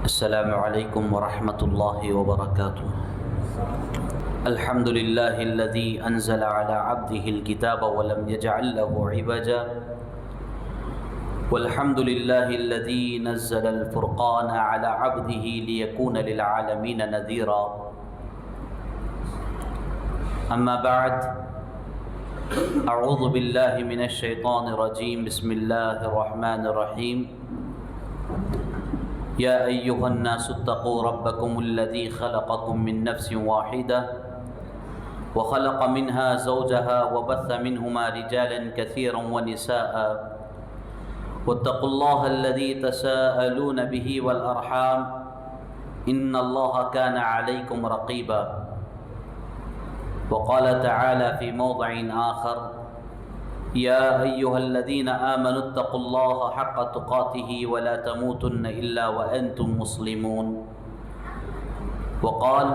السلام علیکم ورحمۃ اللہ وبرکاتہ۔ الحمد للہ الذی انزل علی عبده الکتاب ولم یجعل له عوجا، والحمد للہ الذی نزل الفرقان علی عبده لیکون للعالمین نذیرا۔ اما بعد، اعوذ باللہ من الشیطان الرجیم، بسم اللہ الرحمن الرحیم۔ یا ایہا الناس اتقوا ربکم الذی خلقکم من نفس واحدہ وخلق منها زوجها وبث منهما رجالا كثيرا ونساء واتقوا الله الذي تساءلون به والأرحام إن الله كان عليكم رقيبا۔ وقال تعالى في موضع آخر: يا أيها الذين آمنوا اتقوا الله حق تقاته ولا تموتن إلا وأنتم مسلمون۔ وقال: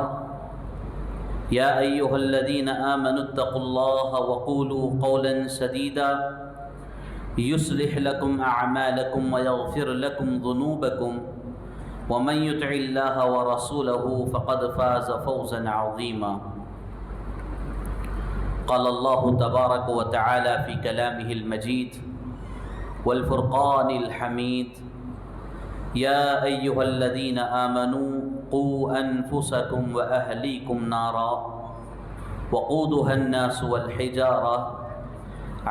يا أيها الذين آمنوا اتقوا الله وقولوا قولا سديدا يصلح لكم أعمالكم ويغفر لكم ذنوبكم ومن يطع الله ورسوله فقد فاز فوزا عظيما۔ قال الله تبارك وتعالى في كلامه المجيد والفرقان الحميد: يا أيها الذين آمنوا قوا أنفسكم وأهليكم نارا وقودها الناس والحجارة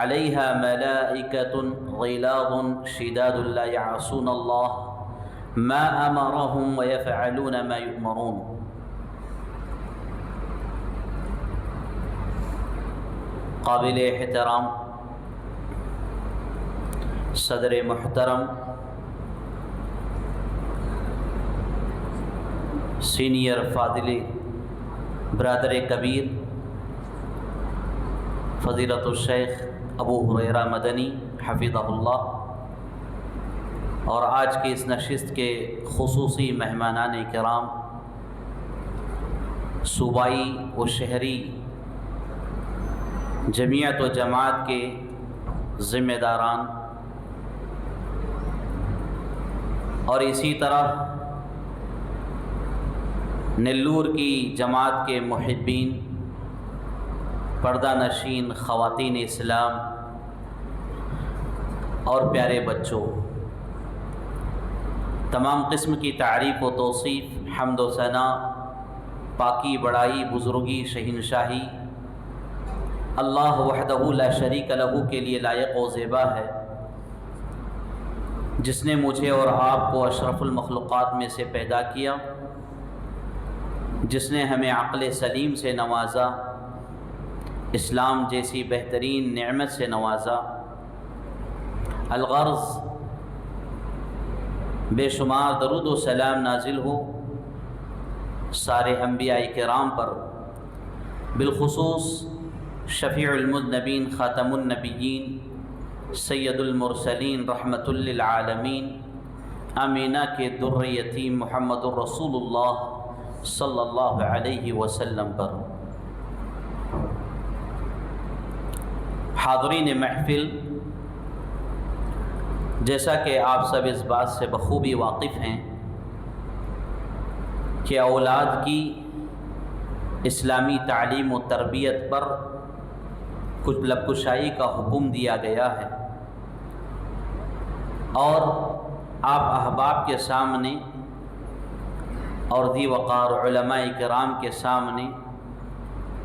عليها ملائكة غلاظ شداد لا يعصون الله ما أمرهم ويفعلون ما يؤمرون۔ قابل احترام صدر محترم، سینئر فاضل برادر کبیر فضیلت الشیخ ابو ہریرہ مدنی حفظہ اللہ، اور آج کی اس نشست کے خصوصی مہمانان کرام، صوبائی و شہری جمعیت و جماعت کے ذمہ داران، اور اسی طرح نلور کی جماعت کے محبین، پردہ نشین خواتین اسلام اور پیارے بچوں، تمام قسم کی تعریف و توصیف، حمد و ثنا، پاکی، بڑائی، بزرگی، شہنشاہی اللہ وحدہ لا شریک لہ کے لیے لائق و زیبا ہے، جس نے مجھے اور آپ کو اشرف المخلوقات میں سے پیدا کیا، جس نے ہمیں عقل سلیم سے نوازا، اسلام جیسی بہترین نعمت سے نوازا۔ الغرض بے شمار درود و سلام نازل ہو سارے انبیاء کرام پر، بالخصوص شفیع المذنبین، خاتم النبیین، سید المرسلین، رحمت للعالمین، آمینہ کے در یتیم محمد الرسول اللہ صلی اللہ علیہ وسلم پر۔ حاضرین محفل، جیسا کہ آپ سب اس بات سے بخوبی واقف ہیں کہ اولاد کی اسلامی تعلیم و تربیت پر کچھ لب کشائی کا حکم دیا گیا ہے، اور آپ احباب کے سامنے اور ذی وقار علماء کرام کے سامنے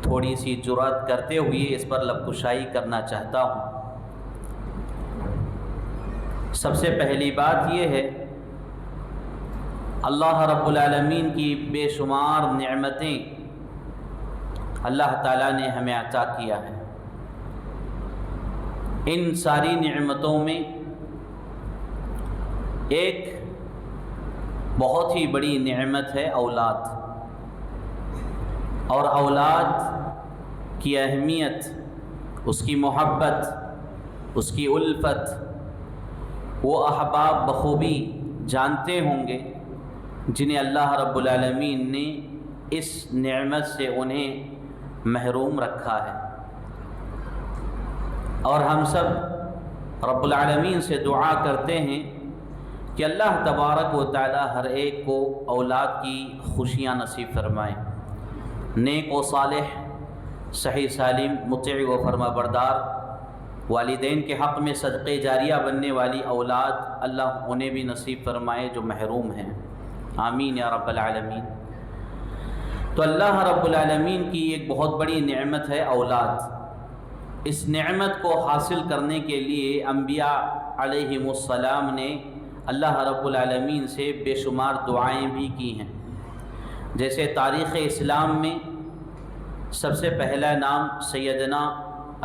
تھوڑی سی جرأت کرتے ہوئے اس پر لب کشائی کرنا چاہتا ہوں۔ سب سے پہلی بات یہ ہے، اللہ رب العالمین کی بے شمار نعمتیں اللہ تعالیٰ نے ہمیں عطا کیا ہے۔ ان ساری نعمتوں میں ایک بہت ہی بڑی نعمت ہے اولاد، اور اولاد کی اہمیت، اس کی محبت، اس کی الفت وہ احباب بخوبی جانتے ہوں گے جنہیں اللہ رب العالمین نے اس نعمت سے انہیں محروم رکھا ہے۔ اور ہم سب رب العالمین سے دعا کرتے ہیں کہ اللہ تبارک و تعالی ہر ایک کو اولاد کی خوشیاں نصیب فرمائے، نیک و صالح، صحیح سالم، مطیع و فرما بردار، والدین کے حق میں صدقے جاریہ بننے والی اولاد اللہ انہیں بھی نصیب فرمائے جو محروم ہیں، آمین یا رب العالمین۔ تو اللہ رب العالمین کی ایک بہت بڑی نعمت ہے اولاد۔ اس نعمت کو حاصل کرنے کے لیے انبیاء علیہم السلام نے اللہ رب العالمین سے بے شمار دعائیں بھی کی ہیں۔ جیسے تاریخ اسلام میں سب سے پہلا نام سیدنا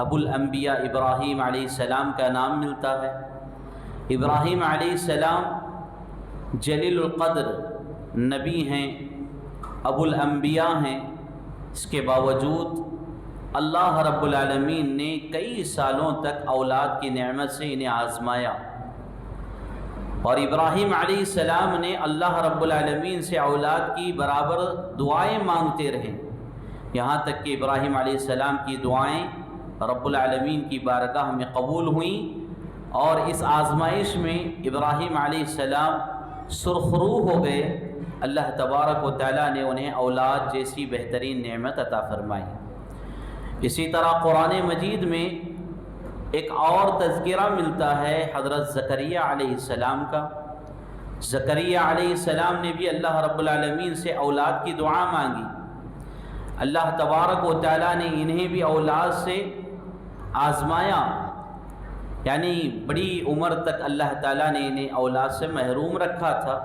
ابو الانبیاء ابراہیم علیہ السلام کا نام ملتا ہے۔ ابراہیم علیہ السلام جلیل القدر نبی ہیں، ابو الانبیاء ہیں، اس کے باوجود اللہ رب العالمین نے کئی سالوں تک اولاد کی نعمت سے انہیں آزمایا، اور ابراہیم علیہ السلام نے اللہ رب العالمین سے اولاد کی برابر دعائیں مانگتے رہے، یہاں تک کہ ابراہیم علیہ السلام کی دعائیں رب العالمین کی بارگاہ میں قبول ہوئیں، اور اس آزمائش میں ابراہیم علیہ السلام سرخرو ہو گئے۔ اللہ تبارک و تعالیٰ نے انہیں اولاد جیسی بہترین نعمت عطا فرمائی۔ اسی طرح قرآن مجید میں ایک اور تذکرہ ملتا ہے حضرت زکریا علیہ السلام کا۔ زکریا علیہ السلام نے بھی اللہ رب العالمین سے اولاد کی دعا مانگی۔ اللہ تبارک و تعالیٰ نے انہیں بھی اولاد سے آزمایا، یعنی بڑی عمر تک اللہ تعالیٰ نے انہیں اولاد سے محروم رکھا تھا،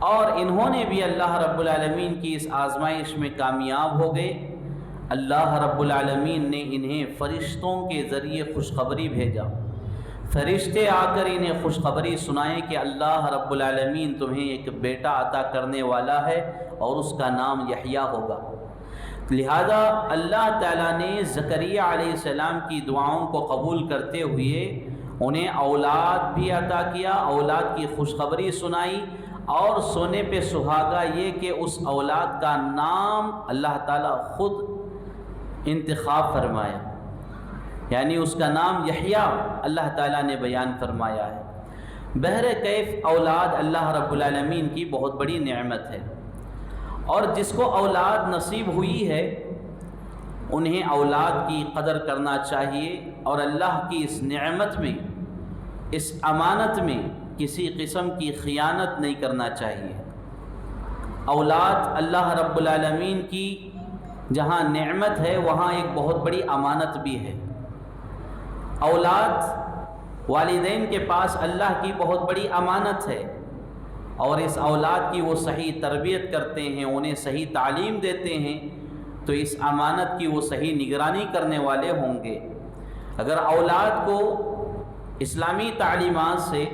اور انہوں نے بھی اللہ رب العالمین کی اس آزمائش میں کامیاب ہو گئے۔ اللہ رب العالمین نے انہیں فرشتوں کے ذریعے خوشخبری بھیجا، فرشتے آ کر انہیں خوشخبری سنائیں کہ اللہ رب العالمین تمہیں ایک بیٹا عطا کرنے والا ہے اور اس کا نام یحییٰ ہوگا۔ لہذا اللہ تعالیٰ نے زکریا علیہ السلام کی دعاؤں کو قبول کرتے ہوئے انہیں اولاد بھی عطا کیا، اولاد کی خوشخبری سنائی، اور سونے پہ سہاگا یہ کہ اس اولاد کا نام اللہ تعالیٰ خود انتخاب فرمایا، یعنی اس کا نام یحییٰ اللہ تعالیٰ نے بیان فرمایا ہے۔ بہرکیف اولاد اللہ رب العالمین کی بہت بڑی نعمت ہے، اور جس کو اولاد نصیب ہوئی ہے انہیں اولاد کی قدر کرنا چاہیے، اور اللہ کی اس نعمت میں، اس امانت میں کسی قسم کی خیانت نہیں کرنا چاہیے۔ اولاد اللہ رب العالمین کی جہاں نعمت ہے وہاں ایک بہت بڑی امانت بھی ہے۔ اولاد والدین کے پاس اللہ کی بہت بڑی امانت ہے، اور اس اولاد کی وہ صحیح تربیت کرتے ہیں، انہیں صحیح تعلیم دیتے ہیں، تو اس امانت کی وہ صحیح نگرانی کرنے والے ہوں گے۔ اگر اولاد کو اسلامی تعلیمات سے،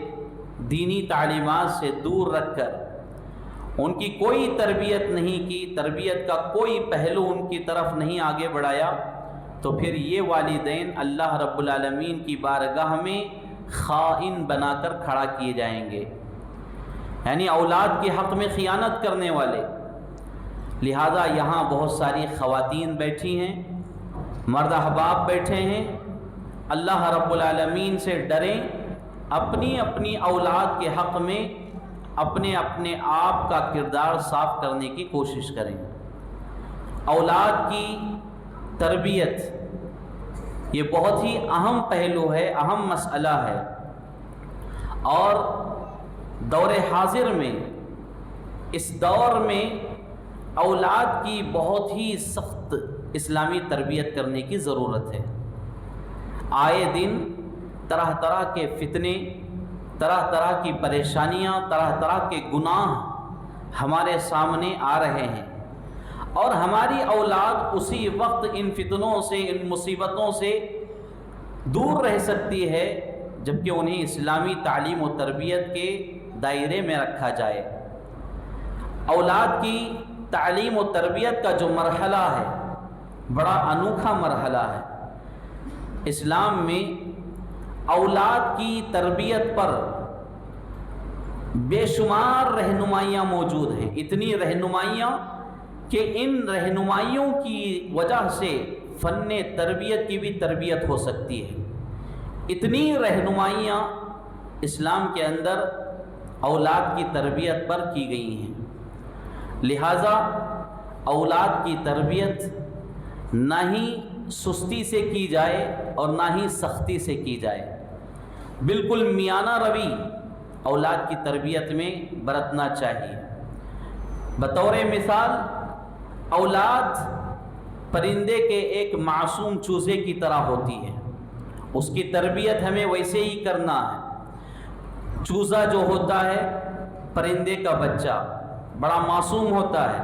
دینی تعلیمات سے دور رکھ کر ان کی کوئی تربیت نہیں کی، تربیت کا کوئی پہلو ان کی طرف نہیں آگے بڑھایا، تو پھر یہ والدین اللہ رب العالمین کی بارگاہ میں خائن بنا کر کھڑا کیے جائیں گے، یعنی اولاد کے حق میں خیانت کرنے والے۔ لہذا یہاں بہت ساری خواتین بیٹھی ہیں، مرد احباب بیٹھے ہیں، اللہ رب العالمین سے ڈریں، اپنی اپنی اولاد کے حق میں اپنے اپنے آپ کا کردار صاف کرنے کی کوشش کریں۔ اولاد کی تربیت یہ بہت ہی اہم پہلو ہے، اہم مسئلہ ہے، اور دور حاضر میں، اس دور میں اولاد کی بہت ہی سخت اسلامی تربیت کرنے کی ضرورت ہے۔ آئے دن طرح طرح کے فتنے، طرح طرح کی پریشانیاں، طرح طرح کے گناہ ہمارے سامنے آ رہے ہیں، اور ہماری اولاد اسی وقت ان فتنوں سے، ان مصیبتوں سے دور رہ سکتی ہے جبکہ انہیں اسلامی تعلیم و تربیت کے دائرے میں رکھا جائے۔ اولاد کی تعلیم و تربیت کا جو مرحلہ ہے بڑا انوکھا مرحلہ ہے۔ اسلام میں اولاد کی تربیت پر بے شمار رہنمائیاں موجود ہیں، اتنی رہنمائیاں کہ ان رہنمائیوں کی وجہ سے فن تربیت کی بھی تربیت ہو سکتی ہے۔ اتنی رہنمائیاں اسلام کے اندر اولاد کی تربیت پر کی گئی ہیں۔ لہٰذا اولاد کی تربیت نہ ہی سستی سے کی جائے اور نہ ہی سختی سے کی جائے، بالکل میانہ روی اولاد کی تربیت میں برتنا چاہیے۔ بطور مثال، اولاد پرندے کے ایک معصوم چوزے کی طرح ہوتی ہے، اس کی تربیت ہمیں ویسے ہی کرنا ہے۔ چوزا جو ہوتا ہے، پرندے کا بچہ بڑا معصوم ہوتا ہے،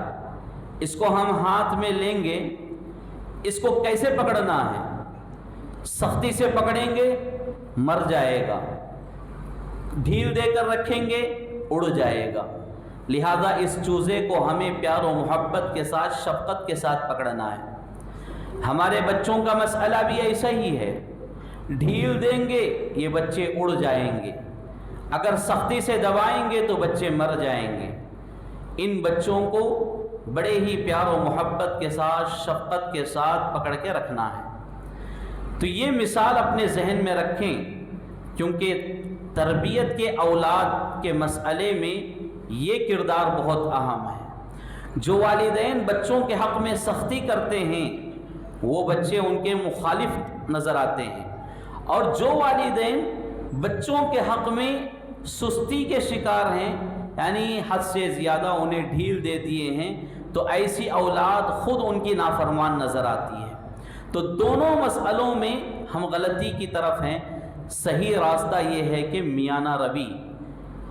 اس کو ہم ہاتھ میں لیں گے، اس کو کیسے پکڑنا ہے؟ سختی سے پکڑیں گے مر جائے گا، ڈھیل دے کر رکھیں گے اڑ جائے گا۔ لہذا اس چوزے کو ہمیں پیار و محبت کے ساتھ، شفقت کے ساتھ پکڑنا ہے۔ ہمارے بچوں کا مسئلہ بھی ایسا ہی ہے، ڈھیل دیں گے یہ بچے اڑ جائیں گے، اگر سختی سے دبائیں گے تو بچے مر جائیں گے۔ ان بچوں کو بڑے ہی پیار و محبت کے ساتھ، شفقت کے ساتھ پکڑ کے رکھنا ہے۔ تو یہ مثال اپنے ذہن میں رکھیں، کیونکہ تربیت کے اولاد کے مسئلے میں یہ کردار بہت اہم ہے۔ جو والدین بچوں کے حق میں سختی کرتے ہیں وہ بچے ان کے مخالف نظر آتے ہیں، اور جو والدین بچوں کے حق میں سستی کے شکار ہیں، یعنی حد سے زیادہ انہیں ڈھیل دے دیے ہیں، تو ایسی اولاد خود ان کی نافرمان نظر آتی ہے۔ تو دونوں مسئلوں میں ہم غلطی کی طرف ہیں۔ صحیح راستہ یہ ہے کہ میانہ روی،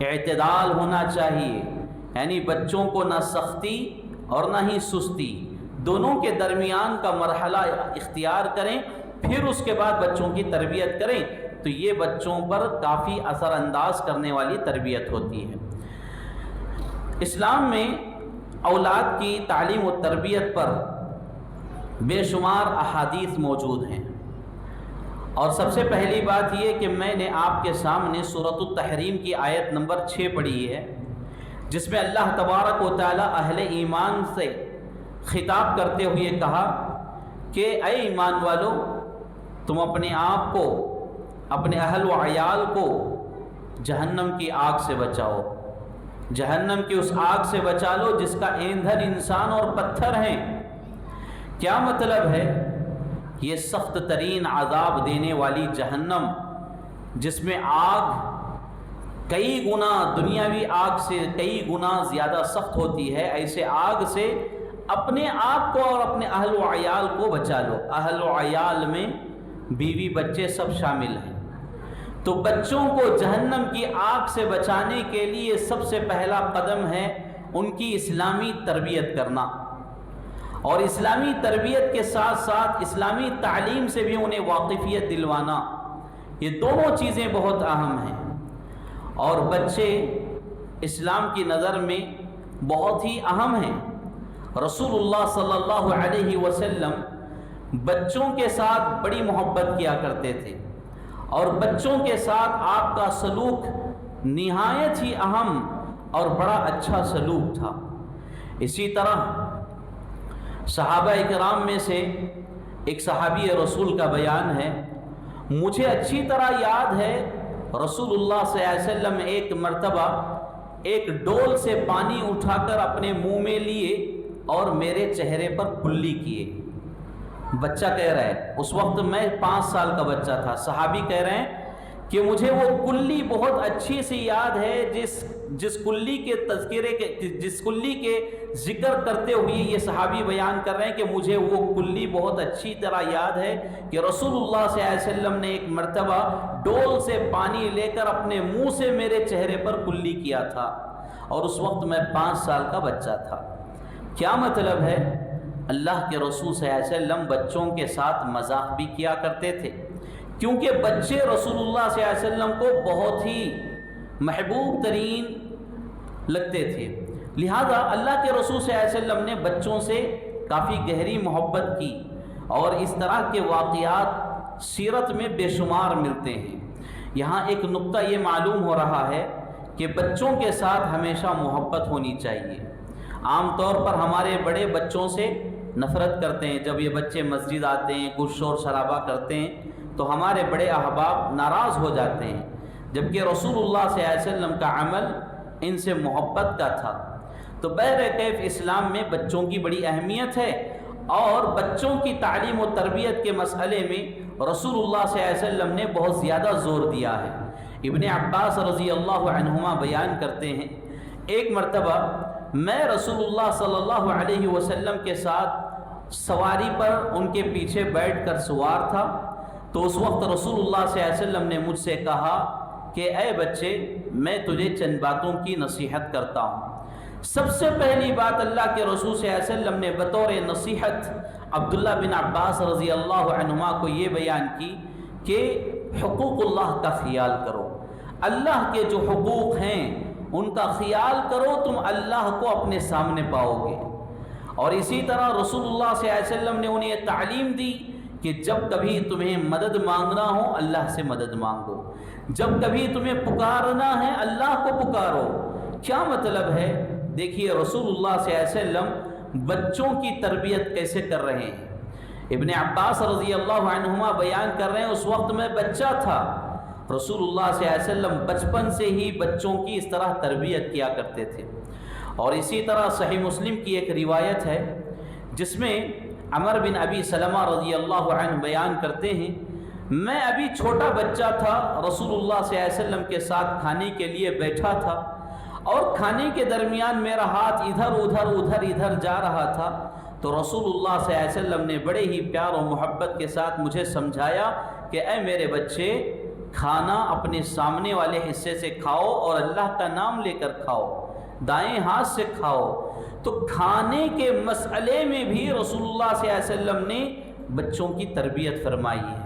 اعتدال ہونا چاہیے، یعنی بچوں کو نہ سختی اور نہ ہی سستی، دونوں کے درمیان کا مرحلہ اختیار کریں، پھر اس کے بعد بچوں کی تربیت کریں، تو یہ بچوں پر کافی اثر انداز کرنے والی تربیت ہوتی ہے۔ اسلام میں اولاد کی تعلیم و تربیت پر بے شمار احادیث موجود ہیں، اور سب سے پہلی بات یہ کہ میں نے آپ کے سامنے سورۃ التحریم کی آیت نمبر 6 پڑھی ہے، جس میں اللہ تبارک و تعالی اہل ایمان سے خطاب کرتے ہوئے کہا کہ اے ایمان والو، تم اپنے آپ کو، اپنے اہل و عیال کو جہنم کی آگ سے بچاؤ، جہنم کی اس آگ سے بچا لو جس کا ایندھن انسان اور پتھر ہیں۔ کیا مطلب ہے؟ یہ سخت ترین عذاب دینے والی جہنم، جس میں آگ کئی گنا دنیاوی آگ سے کئی گنا زیادہ سخت ہوتی ہے، ایسے آگ سے اپنے آپ کو اور اپنے اہل و عیال کو بچا لو۔ اہل و عیال میں بیوی بچے سب شامل ہیں۔ تو بچوں کو جہنم کی آگ سے بچانے کے لیے سب سے پہلا قدم ہے ان کی اسلامی تربیت کرنا، اور اسلامی تربیت کے ساتھ ساتھ اسلامی تعلیم سے بھی انہیں واقفیت دلوانا۔ یہ دونوں چیزیں بہت اہم ہیں، اور بچے اسلام کی نظر میں بہت ہی اہم ہیں۔ رسول اللہ صلی اللہ علیہ وسلم بچوں کے ساتھ بڑی محبت کیا کرتے تھے، اور بچوں کے ساتھ آپ کا سلوک نہایت ہی اہم اور بڑا اچھا سلوک تھا۔ اسی طرح صحابہ اکرام میں سے ایک صحابی رسول کا بیان ہے، مجھے اچھی طرح یاد ہے رسول اللہ صلی اللہ علیہ وسلم ایک مرتبہ ایک ڈول سے پانی اٹھا کر اپنے منہ میں لیے اور میرے چہرے پر کلی کیے۔ بچہ کہہ رہا ہے، اس وقت میں 5 سال کا بچہ تھا، صحابی کہہ رہے ہیں کہ مجھے وہ کلی بہت اچھی سی یاد ہے، جس کلی کے ذکر کرتے ہوئے یہ صحابی بیان کر رہے ہیں کہ مجھے وہ کلی بہت اچھی طرح یاد ہے کہ رسول اللہ صلی اللہ علیہ وسلم نے ایک مرتبہ ڈول سے پانی لے کر اپنے منہ سے میرے چہرے پر کلی کیا تھا، اور اس وقت میں 5 سال کا بچہ تھا۔ کیا مطلب ہے؟ اللہ کے رسول صلی اللہ علیہ وسلم بچوں کے ساتھ مذاق بھی کیا کرتے تھے، کیونکہ بچے رسول اللہ صلی اللہ علیہ وسلم کو بہت ہی محبوب ترین لگتے تھے۔ لہذا اللہ کے رسول صلی اللہ علیہ وسلم نے بچوں سے کافی گہری محبت کی، اور اس طرح کے واقعات سیرت میں بے شمار ملتے ہیں۔ یہاں ایک نقطہ یہ معلوم ہو رہا ہے کہ بچوں کے ساتھ ہمیشہ محبت ہونی چاہیے۔ عام طور پر ہمارے بڑے بچوں سے نفرت کرتے ہیں، جب یہ بچے مسجد آتے ہیں کچھ شور شرابہ کرتے ہیں تو ہمارے بڑے احباب ناراض ہو جاتے ہیں، جبکہ رسول اللہ صلی اللہ علیہ وسلم کا عمل ان سے محبت کا تھا۔ تو بہرکیف اسلام میں بچوں کی بڑی اہمیت ہے، اور بچوں کی تعلیم و تربیت کے مسئلے میں رسول اللہ صلی اللہ علیہ وسلم نے بہت زیادہ زور دیا ہے۔ ابن عباس رضی اللہ عنہما بیان کرتے ہیں، ایک مرتبہ میں رسول اللہ صلی اللہ علیہ وسلم کے ساتھ سواری پر ان کے پیچھے بیٹھ کر سوار تھا، تو اس وقت رسول اللہ صلی اللہ علیہ وسلم نے مجھ سے کہا کہ اے بچے، میں تجھے چند باتوں کی نصیحت کرتا ہوں۔ سب سے پہلی بات اللہ کے رسول صلی اللہ علیہ وسلم نے بطور نصیحت عبداللہ بن عباس رضی اللہ عنہما کو یہ بیان کی کہ حقوق اللہ کا خیال کرو، اللہ کے جو حقوق ہیں ان کا خیال کرو، تم اللہ کو اپنے سامنے پاؤ گے۔ اور اسی طرح رسول اللہ صلی اللہ علیہ وسلم نے انہیں یہ تعلیم دی کہ جب کبھی تمہیں مدد مانگنا ہو اللہ سے مدد مانگو، جب کبھی تمہیں پکارنا ہے اللہ کو پکارو۔ کیا مطلب ہے؟ دیکھیے رسول اللہ صلی اللہ علیہ وسلم بچوں کی تربیت کیسے کر رہے ہیں۔ ابن عباس رضی اللہ عنہما بیان کر رہے ہیں، اس وقت میں بچہ تھا، رسول اللہ صلی اللہ علیہ وسلم بچپن سے ہی بچوں کی اس طرح تربیت کیا کرتے تھے۔ اور اسی طرح صحیح مسلم کی ایک روایت ہے جس میں عمر بن ابی سلمہ رضی اللہ عنہ بیان کرتے ہیں، میں ابھی چھوٹا بچہ تھا، رسول اللہ صلی اللہ علیہ وسلم کے ساتھ کھانے کے لیے بیٹھا تھا، اور کھانے کے درمیان میرا ہاتھ ادھر جا رہا تھا، تو رسول اللہ صلی اللہ علیہ وسلم نے بڑے ہی پیار و محبت کے ساتھ مجھے سمجھایا کہ اے میرے بچے، کھانا اپنے سامنے والے حصے سے کھاؤ اور اللہ کا نام لے کر کھاؤ، دائیں ہاتھ سے کھاؤ۔ تو کھانے کے مسئلے میں بھی رسول اللہ صلی اللہ علیہ وسلم نے بچوں کی تربیت فرمائی ہے۔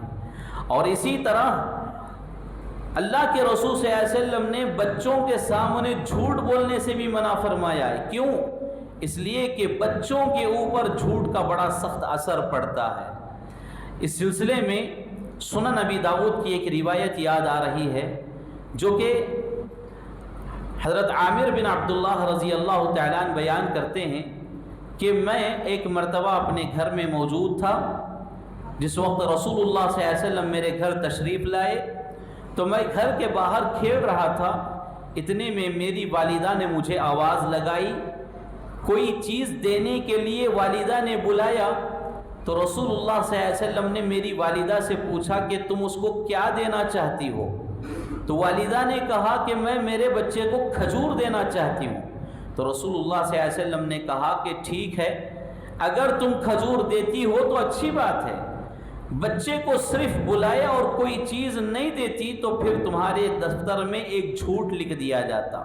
اور اسی طرح اللہ کے رسول صلی اللہ علیہ وسلم نے بچوں کے سامنے جھوٹ بولنے سے بھی منع فرمایا ہے۔ کیوں؟ اس لیے کہ بچوں کے اوپر جھوٹ کا بڑا سخت اثر پڑتا ہے۔ اس سلسلے میں سنن نبی داؤد کی ایک روایت یاد آ رہی ہے جو کہ حضرت عامر بن عبداللہ رضی اللہ تعالیٰ عنہ بیان کرتے ہیں کہ میں ایک مرتبہ اپنے گھر میں موجود تھا، جس وقت رسول اللہ صلی اللہ علیہ وسلم میرے گھر تشریف لائے، تو میں گھر کے باہر کھیل رہا تھا، اتنے میں میری والدہ نے مجھے آواز لگائی، کوئی چیز دینے کے لیے والدہ نے بلایا، تو رسول اللہ صلی اللہ علیہ وسلم نے میری والدہ سے پوچھا کہ تم اس کو کیا دینا چاہتی ہو؟ تو والدہ نے کہا کہ میں میرے بچے کو کھجور دینا چاہتی ہوں۔ تو رسول اللہ صلی اللہ علیہ وسلم نے کہا کہ ٹھیک ہے، اگر تم کھجور دیتی ہو تو اچھی بات ہے، بچے کو صرف بلایا اور کوئی چیز نہیں دیتی تو پھر تمہارے دفتر میں ایک جھوٹ لکھ دیا جاتا۔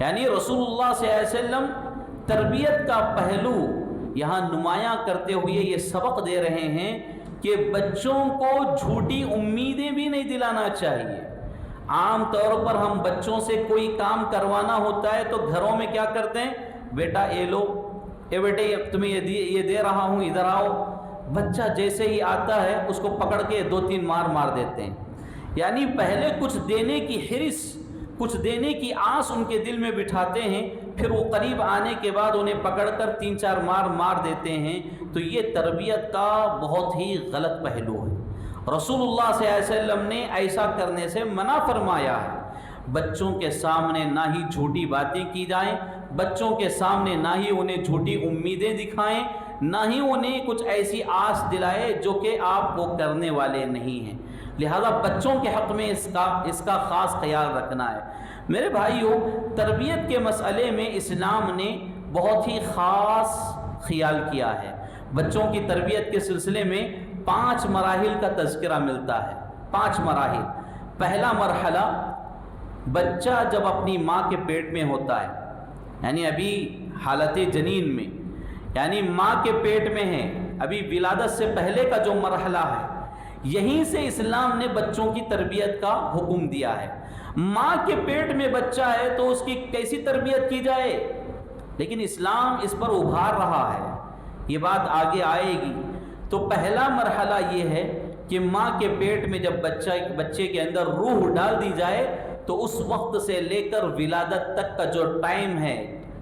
یعنی رسول اللہ صلی اللہ علیہ وسلم تربیت کا پہلو یہاں نمایاں کرتے ہوئے یہ سبق دے رہے ہیں کہ بچوں کو جھوٹی امیدیں بھی نہیں دلانا چاہیے۔ عام طور پر ہم بچوں سے کوئی کام کروانا ہوتا ہے تو گھروں میں کیا کرتے ہیں، بیٹا یہ لو، اے بیٹے تمہیں یہ دے رہا ہوں، ادھر آؤ۔ بچہ جیسے ہی آتا ہے اس کو پکڑ کے 2-3 مار دیتے ہیں۔ یعنی پہلے کچھ دینے کی حرص، کچھ دینے کی آس ان کے دل میں بٹھاتے ہیں، پھر وہ قریب آنے کے بعد انہیں پکڑ کر 3-4 مار دیتے ہیں۔ تو یہ تربیت کا بہت ہی غلط پہلو ہے۔ رسول اللہ صلی اللہ علیہ وسلم نے ایسا کرنے سے منع فرمایا ہے۔ بچوں کے سامنے نہ ہی جھوٹی باتیں کی جائیں، بچوں کے سامنے نہ ہی انہیں جھوٹی امیدیں دکھائیں، نہ ہی انہیں کچھ ایسی آس دلائے جو کہ آپ وہ کرنے والے نہیں ہیں۔ لہذا بچوں کے حق میں اس کا خاص خیال رکھنا ہے۔ میرے بھائیوں، تربیت کے مسئلے میں اسلام نے بہت ہی خاص خیال کیا ہے۔ بچوں کی تربیت کے سلسلے میں 5 مراحل کا تذکرہ ملتا ہے۔ 5 مراحل۔ پہلا مرحلہ، بچہ جب اپنی ماں کے پیٹ میں ہوتا ہے، یعنی ابھی حالت جنین میں، یعنی ماں کے پیٹ میں ہے، ابھی ولادت سے پہلے کا جو مرحلہ ہے، یہیں سے اسلام نے بچوں کی تربیت کا حکم دیا ہے۔ ماں کے پیٹ میں بچہ ہے تو اس کی کیسی تربیت کی جائے، لیکن اسلام اس پر ابھار رہا ہے، یہ بات آگے آئے گی۔ تو پہلا مرحلہ یہ ہے کہ ماں کے پیٹ میں جب بچے کے اندر روح ڈال دی جائے تو اس وقت سے لے کر ولادت تک کا جو ٹائم ہے،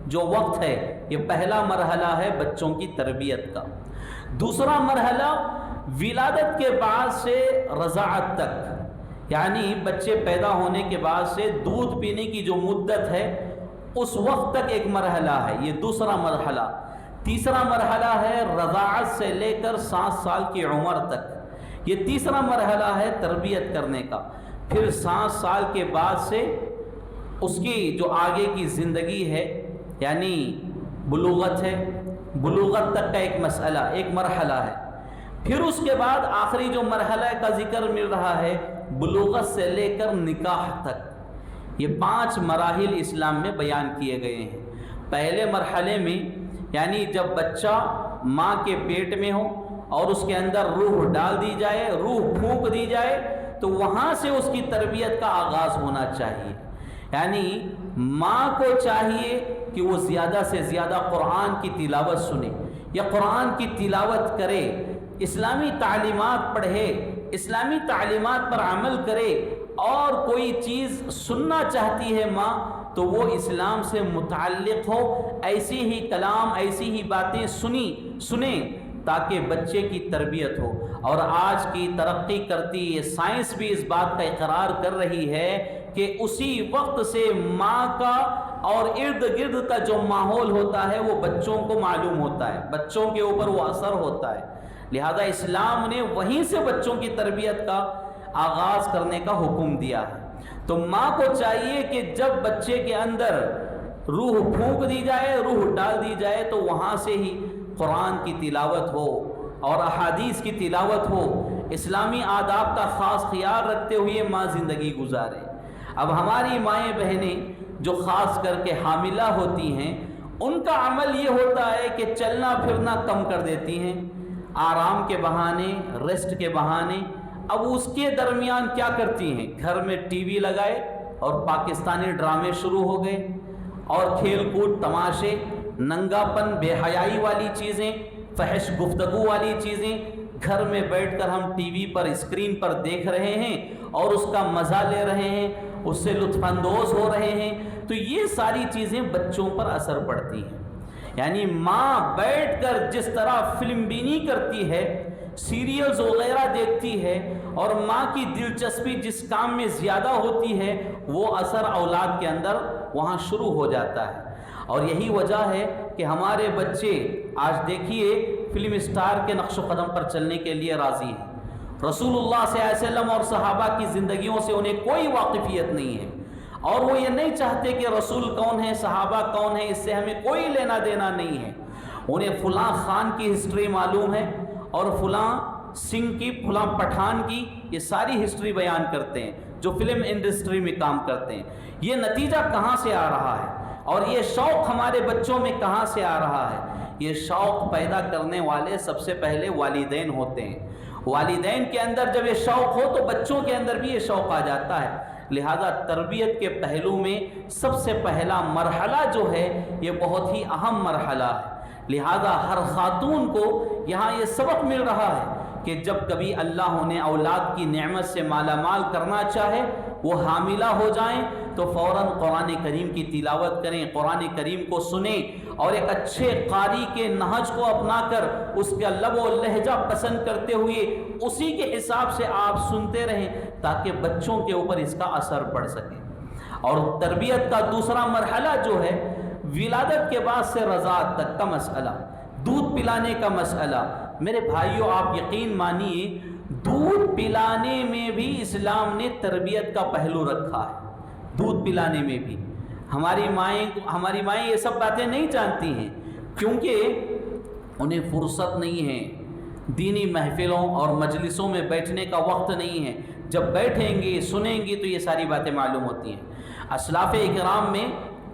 جو وقت ہے، یہ پہلا مرحلہ ہے بچوں کی تربیت کا۔ دوسرا مرحلہ ولادت کے بعد سے رضاعت تک، یعنی بچے پیدا ہونے کے بعد سے دودھ پینے کی جو مدت ہے اس وقت تک ایک مرحلہ ہے، یہ دوسرا مرحلہ۔ تیسرا مرحلہ ہے رضاعت سے لے کر 7 سال کی عمر تک، یہ تیسرا مرحلہ ہے تربیت کرنے کا۔ پھر 7 سال کے بعد سے اس کی جو آگے کی زندگی ہے، یعنی بلوغت ہے، بلوغت تک کا ایک مسئلہ، ایک مرحلہ ہے۔ پھر اس کے بعد آخری جو مرحلہ کا ذکر مل رہا ہے، بلوغت سے لے کر نکاح تک، یہ 5 مراحل اسلام میں بیان کیے گئے ہیں۔ پہلے مرحلے میں یعنی جب بچہ ماں کے پیٹ میں ہو اور اس کے اندر روح ڈال دی جائے، روح پھونک دی جائے، تو وہاں سے اس کی تربیت کا آغاز ہونا چاہیے۔ یعنی ماں کو چاہیے کہ وہ زیادہ سے زیادہ قرآن کی تلاوت سنے یا قرآن کی تلاوت کرے، اسلامی تعلیمات پڑھے، اسلامی تعلیمات پر عمل کرے، اور کوئی چیز سننا چاہتی ہے ماں تو وہ اسلام سے متعلق ہو، ایسی ہی کلام، ایسی ہی باتیں سنیں تاکہ بچے کی تربیت ہو۔ اور آج کی ترقی کرتی یہ سائنس بھی اس بات کا اقرار کر رہی ہے کہ اسی وقت سے ماں کا اور ارد گرد کا جو ماحول ہوتا ہے وہ بچوں کو معلوم ہوتا ہے، بچوں کے اوپر وہ اثر ہوتا ہے۔ لہذا اسلام نے وہیں سے بچوں کی تربیت کا آغاز کرنے کا حکم دیا ہے۔ تو ماں کو چاہیے کہ جب بچے کے اندر روح پھونک دی جائے، روح ڈال دی جائے، تو وہاں سے ہی قرآن کی تلاوت ہو اور احادیث کی تلاوت ہو، اسلامی آداب کا خاص خیال رکھتے ہوئے ماں زندگی گزارے۔ اب ہماری مائیں بہنیں جو خاص کر کے حاملہ ہوتی ہیں، ان کا عمل یہ ہوتا ہے کہ چلنا پھرنا کم کر دیتی ہیں، آرام کے بہانے، ریسٹ کے بہانے۔ اب اس کے درمیان کیا کرتی ہیں؟ گھر میں ٹی وی لگائے اور پاکستانی ڈرامے شروع ہو گئے، اور کھیل کود، تماشے، ننگا پن، بے حیائی والی چیزیں، فحش گفتگو والی چیزیں گھر میں بیٹھ کر ہم ٹی وی پر، اسکرین پر دیکھ رہے ہیں اور اس کا مزہ لے رہے ہیں، اس سے لطف اندوز ہو رہے ہیں۔ تو یہ ساری چیزیں بچوں پر اثر پڑتی ہیں۔ یعنی ماں بیٹھ کر جس طرح فلم بینی کرتی ہے، سیریلز وغیرہ دیکھتی ہے، اور ماں کی دلچسپی جس کام میں زیادہ ہوتی ہے، وہ اثر اولاد کے اندر وہاں شروع ہو جاتا ہے۔ اور یہی وجہ ہے کہ ہمارے بچے آج دیکھیے فلم اسٹار کے نقش و قدم پر چلنے کے لیے راضی ہیں۔ رسول اللہ صلی اللہ علیہ وسلم اور صحابہ کی زندگیوں سے انہیں کوئی واقفیت نہیں ہے، اور وہ یہ نہیں چاہتے کہ رسول کون ہے، صحابہ کون ہے، اس سے ہمیں کوئی لینا دینا نہیں ہے۔ انہیں فلاں خان کی ہسٹری معلوم ہے اور فلاں سنگھ کی، فلاں پٹھان کی، یہ ساری ہسٹری بیان کرتے ہیں جو فلم انڈسٹری میں کام کرتے ہیں۔ یہ نتیجہ کہاں سے آ رہا ہے اور یہ شوق ہمارے بچوں میں کہاں سے آ رہا ہے؟ یہ شوق پیدا کرنے والے سب سے پہلے والدین ہوتے ہیں۔ والدین کے اندر جب یہ شوق ہو تو بچوں کے اندر بھی یہ شوق آ جاتا ہے۔ لہذا تربیت کے پہلو میں سب سے پہلا مرحلہ جو ہے یہ بہت ہی اہم مرحلہ ہے۔ لہذا ہر خاتون کو یہاں یہ سبق مل رہا ہے کہ جب کبھی اللہ انہیں اولاد کی نعمت سے مالا مال کرنا چاہے، وہ حاملہ ہو جائیں تو فوراً قرآن کریم کی تلاوت کریں، قرآن کریم کو سنیں، اور ایک اچھے قاری کے نہج کو اپنا کر اس کا لب و لہجہ پسند کرتے ہوئے اسی کے حساب سے آپ سنتے رہیں تاکہ بچوں کے اوپر اس کا اثر پڑ سکے۔ اور تربیت کا دوسرا مرحلہ جو ہے ولادت کے بعد سے رضاعت تک کا مسئلہ، دودھ پلانے کا مسئلہ۔ میرے بھائیوں، آپ یقین مانیے دودھ پلانے میں بھی اسلام نے تربیت کا پہلو رکھا ہے۔ دودھ پلانے میں بھی ہماری مائیں یہ سب باتیں نہیں جانتی ہیں، کیونکہ انہیں فرصت نہیں ہے، دینی محفلوں اور مجلسوں میں بیٹھنے کا وقت نہیں ہے۔ جب بیٹھیں گے، سنیں گے تو یہ ساری باتیں معلوم ہوتی ہیں۔ اسلاف اکرام میں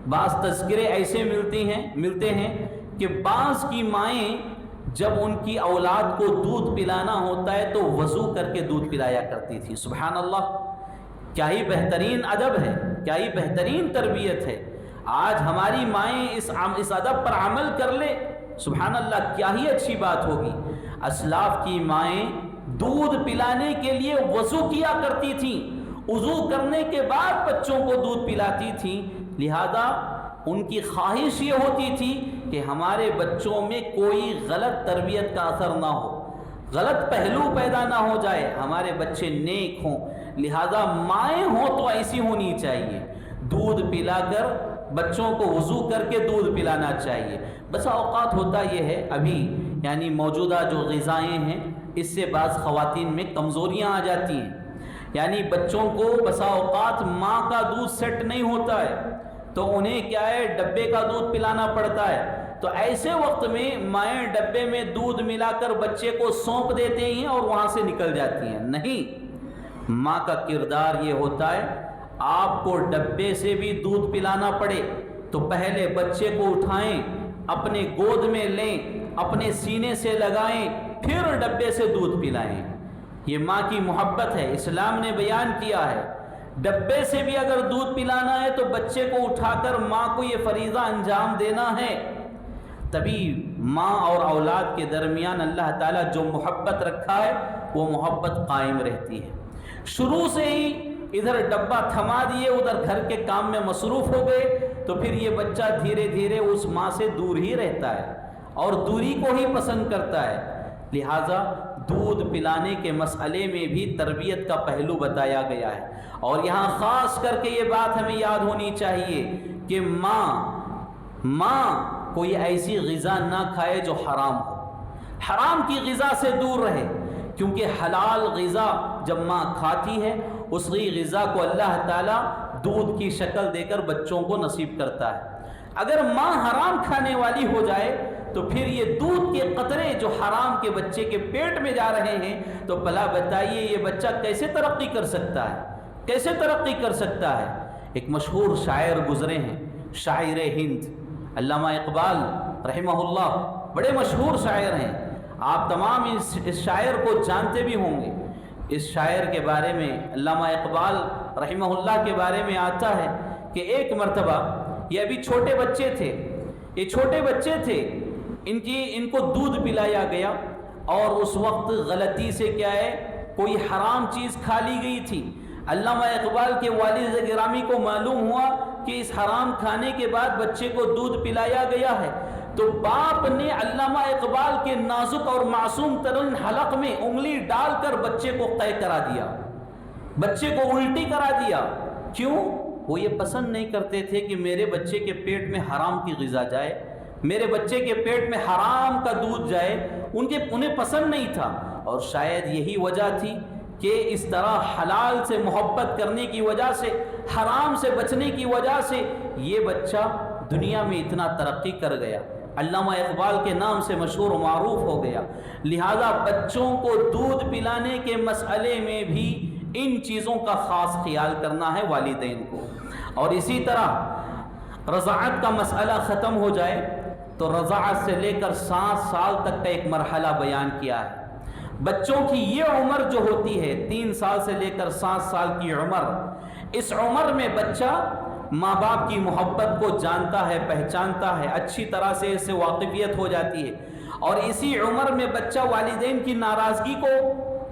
بعض تذکرے ایسے ملتے ہیں کہ بعض کی مائیں جب ان کی اولاد کو دودھ پلانا ہوتا ہے تو وضو کر کے دودھ پلایا کرتی تھی۔ سبحان اللہ، کیا ہی بہترین ادب ہے، کیا ہی بہترین تربیت ہے۔ آج ہماری مائیں اس ادب پر عمل کر لے، سبحان اللہ، کیا ہی اچھی بات ہوگی۔ اسلاف کی مائیں دودھ پلانے کے لیے وضو کیا کرتی تھیں، وضو کرنے کے بعد بچوں کو دودھ پلاتی تھیں۔ لہذا ان کی خواہش یہ ہوتی تھی کہ ہمارے بچوں میں کوئی غلط تربیت کا اثر نہ ہو، غلط پہلو پیدا نہ ہو جائے، ہمارے بچے نیک ہوں۔ لہذا مائیں ہوں تو ایسی ہونی چاہیے، دودھ پلا کر بچوں کو وضو کر کے دودھ پلانا چاہیے۔ بسا اوقات ہوتا یہ ہے ابھی یعنی موجودہ جو غذائیں ہیں اس سے بعض خواتین میں کمزوریاں آ جاتی ہیں، یعنی بچوں کو بسا اوقات ماں کا دودھ سیٹ نہیں ہوتا ہے تو انہیں کیا ہے ڈبے کا دودھ پلانا پڑتا ہے۔ تو ایسے وقت میں مائیں ڈبے میں دودھ ملا کر بچے کو سونپ دیتے ہیں اور وہاں سے نکل جاتی ہیں۔ نہیں، ماں کا کردار یہ ہوتا ہے آپ کو ڈبے سے بھی دودھ پلانا پڑے تو پہلے بچے کو اٹھائیں، اپنے گود میں لیں، اپنے سینے سے لگائیں، پھر ڈبے سے دودھ پلائیں۔ یہ ماں کی محبت ہے، اسلام نے بیان کیا ہے۔ ڈبے سے بھی اگر دودھ پلانا ہے تو بچے کو اٹھا کر ماں کو یہ فریضہ انجام دینا ہے، تبھی ماں اور اولاد کے درمیان اللہ تعالیٰ جو محبت رکھا ہے وہ محبت قائم رہتی ہے۔ شروع سے ہی ادھر ڈبہ تھما دیے ادھر گھر کے کام میں مصروف ہو گئے تو پھر یہ بچہ دھیرے دھیرے اس ماں سے دور ہی رہتا ہے اور دوری کو ہی پسند کرتا ہے۔ لہٰذا دودھ پلانے کے مسئلے میں بھی تربیت کا پہلو بتایا گیا ہے، اور یہاں خاص کر کے یہ بات ہمیں یاد ہونی چاہیے کہ ماں کوئی ایسی غذا نہ کھائے جو حرام ہو، حرام کی غذا سے دور رہے، کیونکہ حلال غذا جب ماں کھاتی ہے اس غذا کو اللہ تعالیٰ دودھ کی شکل دے کر بچوں کو نصیب کرتا ہے۔ اگر ماں حرام کھانے والی ہو جائے تو پھر یہ دودھ کے قطرے جو حرام کے بچے کے پیٹ میں جا رہے ہیں تو بھلا بتائیے یہ بچہ کیسے ترقی کر سکتا ہے، کیسے ترقی کر سکتا ہے۔ ایک مشہور شاعر گزرے ہیں، شاعر ہند علامہ اقبال رحمہ اللہ، بڑے مشہور شاعر ہیں، آپ تمام اس شاعر کو جانتے بھی ہوں گے۔ اس شاعر کے بارے میں علامہ اقبال رحمہ اللہ کے بارے میں آتا ہے کہ ایک مرتبہ یہ ابھی چھوٹے بچے تھے، ان کو دودھ پلایا گیا اور اس وقت غلطی سے کیا ہے کوئی حرام چیز کھا لی گئی تھی۔ علامہ اقبال کے والد گرامی کو معلوم ہوا کہ اس حرام کھانے کے بعد بچے کو دودھ پلایا گیا ہے، تو باپ نے علامہ اقبال کے نازک اور معصوم ترین حلق میں انگلی ڈال کر بچے کو قے کرا دیا، بچے کو الٹی کرا دیا۔ کیوں؟ وہ یہ پسند نہیں کرتے تھے کہ میرے بچے کے پیٹ میں حرام کی غذا جائے، میرے بچے کے پیٹ میں حرام کا دودھ جائے، انہیں پسند نہیں تھا۔ اور شاید یہی وجہ تھی کہ اس طرح حلال سے محبت کرنے کی وجہ سے، حرام سے بچنے کی وجہ سے یہ بچہ دنیا میں اتنا ترقی کر گیا، علامہ اقبال کے نام سے مشہور و معروف ہو گیا۔ لہذا بچوں کو دودھ پلانے کے مسئلے میں بھی ان چیزوں کا خاص خیال کرنا ہے والدین کو۔ اور اسی طرح رضاعت کا مسئلہ ختم ہو جائے تو رضاعت سے لے کر 7 سال تک کا ایک مرحلہ بیان کیا ہے۔ بچوں کی یہ عمر جو ہوتی ہے 3 سال سے لے کر 7 سال کی عمر، اس عمر میں بچہ ماں باپ کی محبت کو جانتا ہے، پہچانتا ہے، اچھی طرح سے اس سے واقفیت ہو جاتی ہے، اور اسی عمر میں بچہ والدین کی ناراضگی کو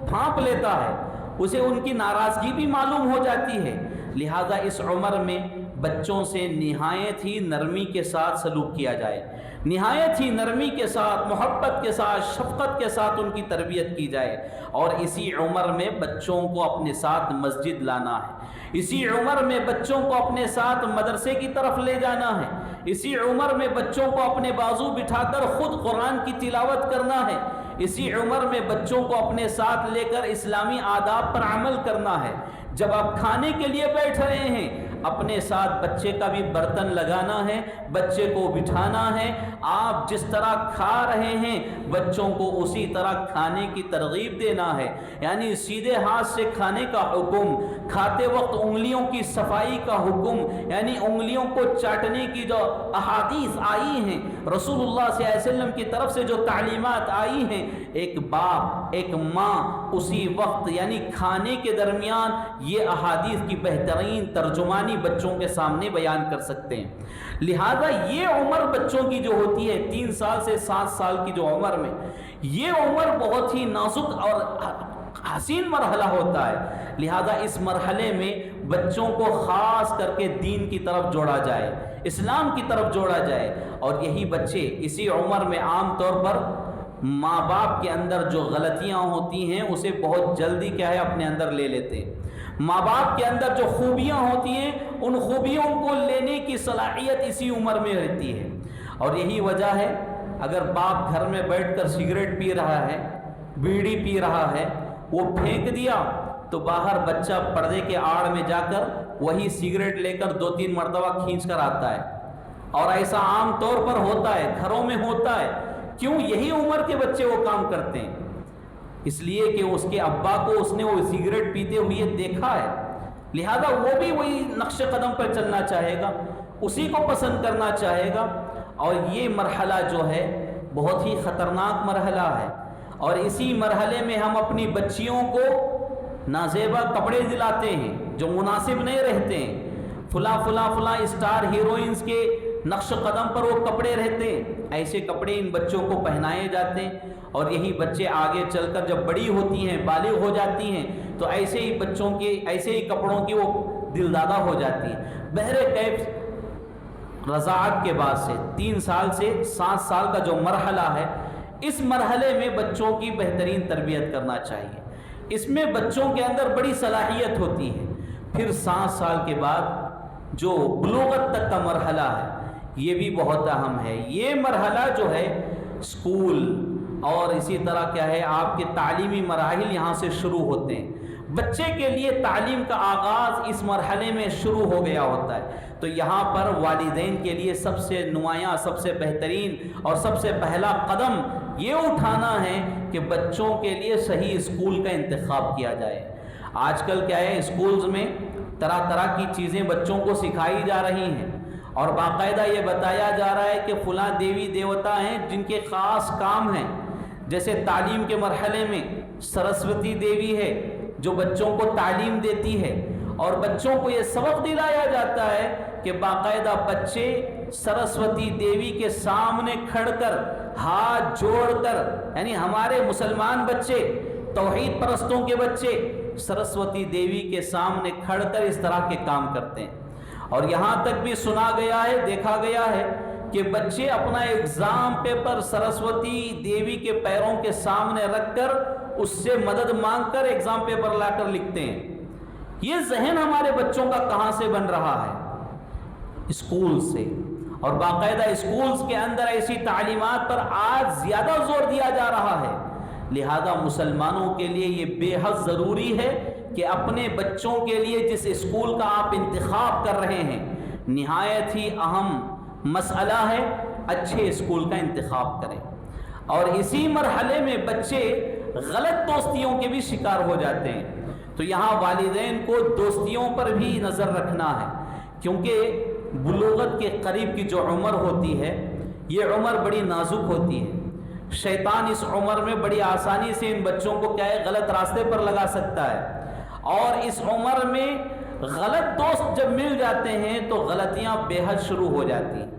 بھانپ لیتا ہے، اسے ان کی ناراضگی بھی معلوم ہو جاتی ہے۔ لہذا اس عمر میں بچوں سے نہایت ہی نرمی کے ساتھ سلوک کیا جائے، نہایت ہی نرمی کے ساتھ، محبت کے ساتھ، شفقت کے ساتھ ان کی تربیت کی جائے، اور اسی عمر میں بچوں کو اپنے ساتھ مسجد لانا ہے، اسی عمر میں بچوں کو اپنے ساتھ مدرسے کی طرف لے جانا ہے، اسی عمر میں بچوں کو اپنے بازو بٹھا کر خود قرآن کی تلاوت کرنا ہے، اسی عمر میں بچوں کو اپنے ساتھ لے کر اسلامی آداب پر عمل کرنا ہے۔ جب آپ کھانے کے لیے بیٹھ رہے ہیں اپنے ساتھ بچے کا بھی برتن لگانا ہے، بچے کو بٹھانا ہے، آپ جس طرح کھا رہے ہیں بچوں کو اسی طرح کھانے کی ترغیب دینا ہے، یعنی سیدھے ہاتھ سے کھانے کا حکم، کھاتے وقت انگلیوں کی صفائی کا حکم، یعنی انگلیوں کو چاٹنے کی جو احادیث آئی ہیں رسول اللہ صلی اللہ علیہ وسلم کی طرف سے جو تعلیمات آئی ہیں، ایک باپ ایک ماں اسی وقت یعنی کھانے کے درمیان یہ احادیث کی بہترین ترجمانی بچوں کے سامنے بیان کر سکتے ہیں۔ لہذا یہ عمر بچوں کی جو ہوتی ہے 3 سال سے 7 سال کی جو عمر میں، یہ عمر بہت ہی نازک اور حسین مرحلہ ہوتا ہے۔ لہذا اس مرحلے میں بچوں کو خاص کر کے دین کی طرف جوڑا جائے، اسلام کی طرف جوڑا جائے، اور یہی بچے اسی عمر میں عام طور پر ماں باپ کے اندر جو غلطیاں ہوتی ہیں اسے بہت جلدی کیا ہے اپنے اندر لے لیتے ہیں۔ ماں باپ کے اندر جو خوبیاں ہوتی ہیں ان خوبیوں کو لینے کی صلاحیت اسی عمر میں رہتی ہے. اور یہی وجہ ہے اگر باپ گھر میں بیٹھ کر سگریٹ پی رہا ہے، بیڑی پی رہا ہے، وہ پھینک دیا تو باہر بچہ پردے کے آڑ میں جا کر وہی سگریٹ لے کر 2-3 مرتبہ کھینچ کر آتا ہے. اور ایسا عام طور پر ہوتا ہے، گھروں میں ہوتا ہے. کیوں؟ یہی عمر کے بچے وہ کام کرتے ہیں، اس لیے کہ اس کے ابا کو اس نے وہ سگریٹ پیتے ہوئے دیکھا ہے، لہذا وہ بھی وہی نقش قدم پر چلنا چاہے گا، اسی کو پسند کرنا چاہے گا. اور یہ مرحلہ جو ہے بہت ہی خطرناک مرحلہ ہے. اور اسی مرحلے میں ہم اپنی بچیوں کو نازیبا کپڑے دلاتے ہیں جو مناسب نہیں رہتے ہیں. فلاں اسٹار ہیروئنز کے نقش قدم پر وہ کپڑے رہتے ہیں، ایسے کپڑے ان بچوں کو پہنائے جاتے ہیں. اور یہی بچے آگے چل کر جب بڑی ہوتی ہیں، بالغ ہو جاتی ہیں، تو ایسے ہی بچوں کے ایسے ہی کپڑوں کی وہ دلدادہ ہو جاتی ہیں. بہرکیف رضاعت کے بعد سے 3 سال سے 7 سال کا جو مرحلہ ہے، اس مرحلے میں بچوں کی بہترین تربیت کرنا چاہیے. اس میں بچوں کے اندر بڑی صلاحیت ہوتی ہے. پھر 7 سال کے بعد جو بلوغت تک کا مرحلہ ہے یہ بھی بہت اہم ہے. یہ مرحلہ جو ہے اسکول اور اسی طرح کیا ہے آپ کے تعلیمی مراحل یہاں سے شروع ہوتے ہیں. بچے کے لیے تعلیم کا آغاز اس مرحلے میں شروع ہو گیا ہوتا ہے. تو یہاں پر والدین کے لیے سب سے نمایاں، سب سے بہترین اور سب سے پہلا قدم یہ اٹھانا ہے کہ بچوں کے لیے صحیح اسکول کا انتخاب کیا جائے. آج کل کیا ہے اسکولز میں طرح طرح کی چیزیں بچوں کو سکھائی جا رہی ہیں اور باقاعدہ یہ بتایا جا رہا ہے کہ فلاں دیوی دیوتا ہیں جن کے خاص کام ہیں. جیسے تعلیم کے مرحلے میں سرسوتی دیوی ہے جو بچوں کو تعلیم دیتی ہے، اور بچوں کو یہ سبق دلایا جاتا ہے کہ باقاعدہ بچے سرسوتی دیوی کے سامنے کھڑ کر ہاتھ جوڑ کر، یعنی ہمارے مسلمان بچے، توحید پرستوں کے بچے سرسوتی دیوی کے سامنے کھڑ کر اس طرح کے کام کرتے ہیں. اور یہاں تک بھی سنا گیا ہے، دیکھا گیا ہے کہ بچے اپنا ایگزام پیپر سرسوتی دیوی کے پیروں کے سامنے رکھ کر اس سے مدد مانگ کر ایگزام پیپر لا کر لکھتے ہیں. یہ ذہن ہمارے بچوں کا کہاں سے بن رہا ہے؟ اسکول سے. اور باقاعدہ اسکولز کے اندر ایسی تعلیمات پر آج زیادہ زور دیا جا رہا ہے. لہذا مسلمانوں کے لیے یہ بے حد ضروری ہے کہ اپنے بچوں کے لیے جس اسکول کا آپ انتخاب کر رہے ہیں، نہایت ہی اہم مسئلہ ہے، اچھے اسکول کا انتخاب کریں. اور اسی مرحلے میں بچے غلط دوستیوں کے بھی شکار ہو جاتے ہیں. تو یہاں والدین کو دوستیوں پر بھی نظر رکھنا ہے، کیونکہ بلوغت کے قریب کی جو عمر ہوتی ہے یہ عمر بڑی نازک ہوتی ہے. شیطان اس عمر میں بڑی آسانی سے ان بچوں کو کیا ہے غلط راستے پر لگا سکتا ہے. اور اس عمر میں غلط دوست جب مل جاتے ہیں تو غلطیاں بے حد شروع ہو جاتی ہیں.